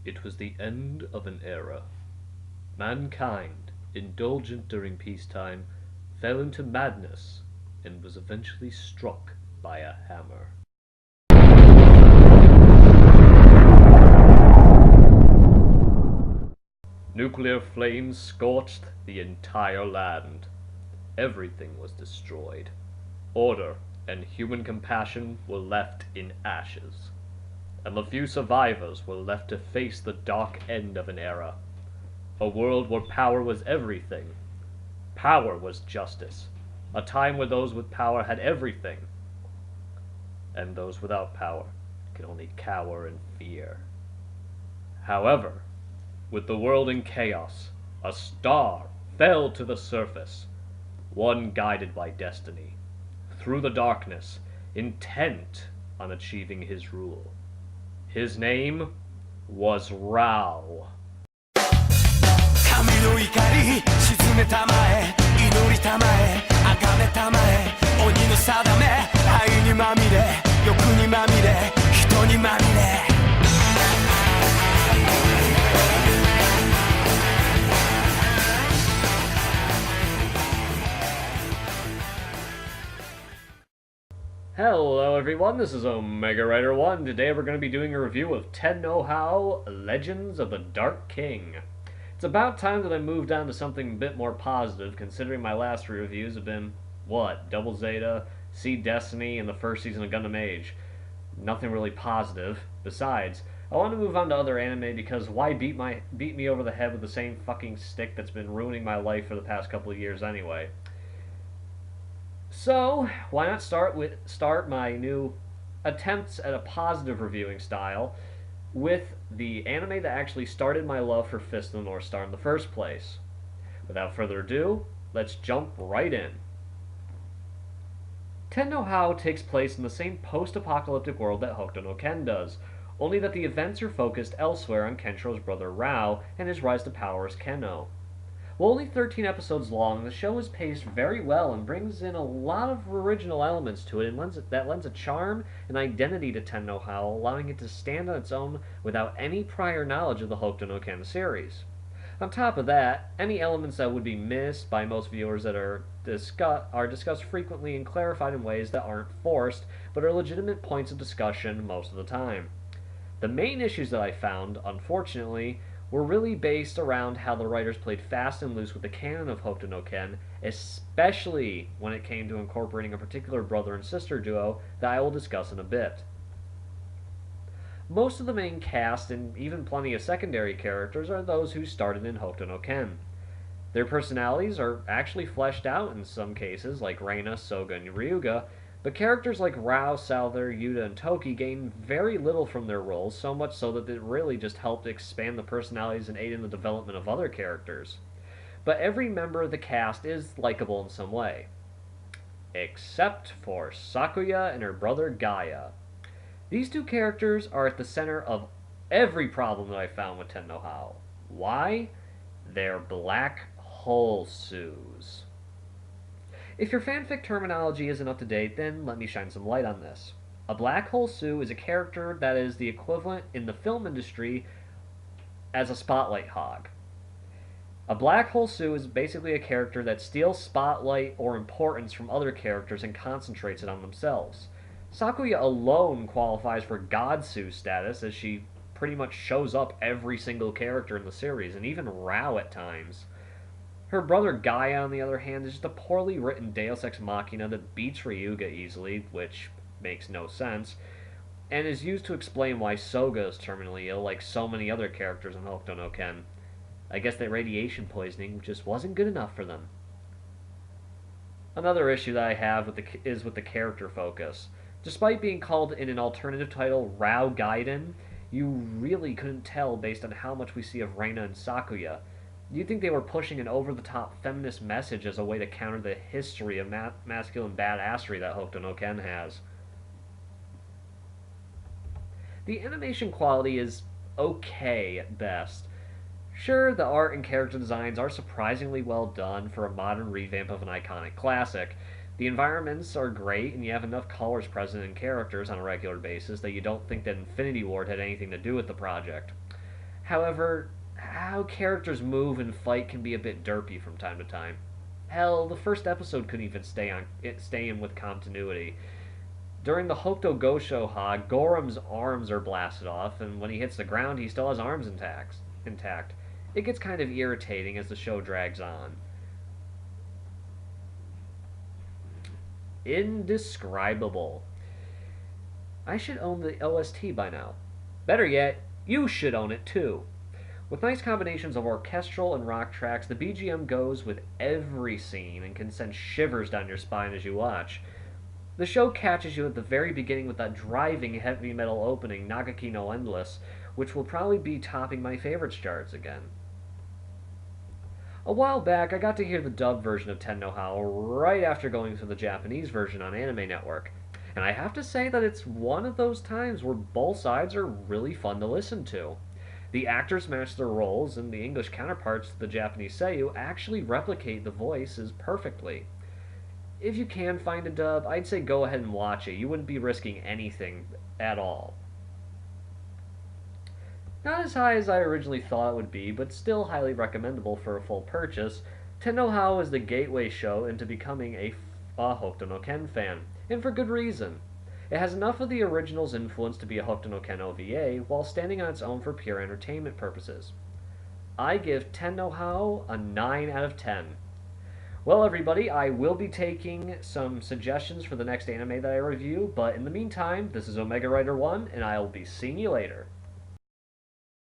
It was the end of an era. Mankind, indulgent during peacetime, fell into madness and was eventually struck by a hammer. Nuclear flames scorched the entire land. Everything was destroyed. Order and human compassion were left in ashes. And the few survivors were left to face the dark end of an era. A world where power was everything. Power was justice. A time where those with power had everything. And those without power could only cower in fear. However, with the world in chaos, a star fell to the surface, one guided by destiny, through the darkness, intent on achieving his rule. His name was Rao. 神の怒り沈めたまえ祈りたまえ崇めたまえ鬼の定め愛にまみれ欲にまみれ人にまみれ Hello everyone, this is Omega Rider 1. Today we're going to be doing a review of Haoh, Legends of the Dark King. It's about time that I moved on to something a bit more positive, considering my last three reviews have been, what, Double Zeta, Seed Destiny, and the first season of Gundam Age. Nothing really positive. Besides, I want to move on to other anime because why beat me over the head with the same fucking stick that's been ruining my life for the past couple of years anyway. So, why not start my new attempts at a positive reviewing style with the anime that actually started my love for Fist of the North Star in the first place. Without further ado, let's jump right in. Haoh takes place in the same post-apocalyptic world that Hokuto no Ken does, only that the events are focused elsewhere on Kensho's brother Rao and his rise to power as Kenno. While only 13 episodes long, the show is paced very well and brings in a lot of original elements to it and lends a charm and identity to Haoh, allowing it to stand on its own without any prior knowledge of the Hokuto no Ken series. On top of that, any elements that would be missed by most viewers that are discussed frequently and clarified in ways that aren't forced, but are legitimate points of discussion most of the time. The main issues that I found, unfortunately, were really based around how the writers played fast and loose with the canon of Hokuto no Ken, especially when it came to incorporating a particular brother and sister duo that I will discuss in a bit. Most of the main cast, and even plenty of secondary characters, are those who started in Hokuto no Ken. Their personalities are actually fleshed out in some cases, like Reina, Soga, and Ryuga, but characters like Rao, Souther, Yuta, and Toki gain very little from their roles, so much so that it really just helped expand the personalities and aid in the development of other characters. But every member of the cast is likable in some way. Except for Sakuya and her brother Gaia. These two characters are at the center of every problem that I found with Haoh. Why? They're black hole shoes. If your fanfic terminology isn't up to date, then let me shine some light on this. A black hole Sue is a character that is the equivalent in the film industry as a spotlight hog. A black hole Sue is basically a character that steals spotlight or importance from other characters and concentrates it on themselves. Sakuya alone qualifies for God Sue status, as she pretty much shows up every single character in the series, and even Rao at times. Her brother Gaia, on the other hand, is just a poorly written Deus Ex Machina that beats Ryuga easily, which makes no sense, and is used to explain why Soga is terminally ill like so many other characters in Hokuto no Ken. I guess that radiation poisoning just wasn't good enough for them. Another issue that I have is with the character focus. Despite being called in an alternative title Rao Gaiden, you really couldn't tell based on how much we see of Reina and Sakuya. You'd think they were pushing an over-the-top feminist message as a way to counter the history of masculine badassery that Hokuto no Ken has. The animation quality is okay at best. Sure, the art and character designs are surprisingly well done for a modern revamp of an iconic classic. The environments are great, and you have enough colors present in characters on a regular basis that you don't think that Infinity Ward had anything to do with the project. However, how characters move and fight can be a bit derpy from time to time. Hell, the first episode couldn't even stay in with continuity. During the Hokuto Gosho Ha, Gorham's arms are blasted off, and when he hits the ground, he still has arms intact. It gets kind of irritating as the show drags on. Indescribable. I should own the OST by now. Better yet, you should own it too. With nice combinations of orchestral and rock tracks, the BGM goes with every scene and can send shivers down your spine as you watch. The show catches you at the very beginning with that driving heavy metal opening, Nagaki no Endless, which will probably be topping my favorites charts again. A while back, I got to hear the dub version of Ten no Hao right after going through the Japanese version on Anime Network, and I have to say that it's one of those times where both sides are really fun to listen to. The actors match their roles, and the English counterparts to the Japanese seiyuu actually replicate the voices perfectly. If you can find a dub, I'd say go ahead and watch it. You wouldn't be risking anything at all. Not as high as I originally thought it would be, but still highly recommendable for a full purchase. Ten no Hao is the gateway show into becoming a Hokuto no Ken fan, and for good reason. It has enough of the original's influence to be a Hokuto no Ken OVA, while standing on its own for pure entertainment purposes. I give Ten no Hao a 9 out of 10. Well, everybody, I will be taking some suggestions for the next anime that I review, but in the meantime, this is Omega Rider 1, and I'll be seeing you later.